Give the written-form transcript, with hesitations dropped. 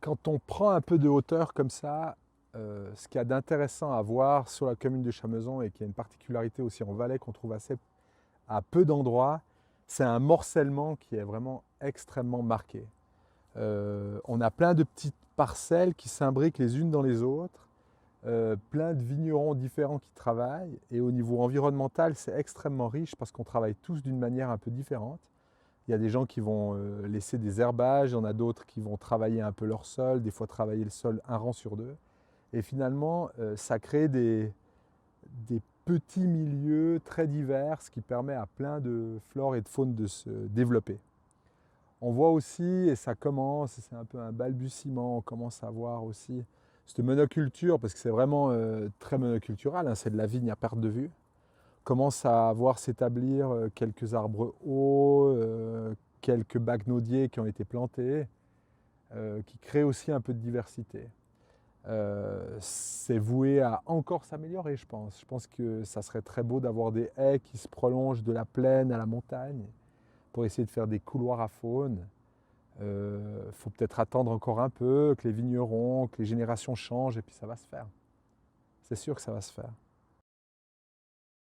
Quand on prend un peu de hauteur comme ça, ce qu'il y a d'intéressant à voir sur la commune de Chameson et qui a une particularité aussi en Valais qu'on trouve assez à peu d'endroits, c'est un morcellement qui est vraiment extrêmement marqué. On a plein de petites parcelles qui s'imbriquent les unes dans les autres, plein de vignerons différents qui travaillent et au niveau environnemental, c'est extrêmement riche parce qu'on travaille tous d'une manière un peu différente. Il y a des gens qui vont laisser des herbages, il y en a d'autres qui vont travailler un peu leur sol, des fois travailler le sol un rang sur deux. Et finalement, ça crée des petits milieux très divers, ce qui permet à plein de flore et de faune de se développer. On voit aussi, et ça commence, c'est un peu un balbutiement, on commence à voir aussi cette monoculture, parce que c'est vraiment très monocultural, hein, c'est de la vigne à perte de vue. Commence à voir s'établir quelques arbres hauts, quelques bagnodiers qui ont été plantés, qui créent aussi un peu de diversité. C'est voué à encore s'améliorer, je pense. Je pense que ça serait très beau d'avoir des haies qui se prolongent de la plaine à la montagne pour essayer de faire des couloirs à faune. Faut peut-être attendre encore un peu, que les vignerons, que les générations changent, et puis ça va se faire. C'est sûr que ça va se faire.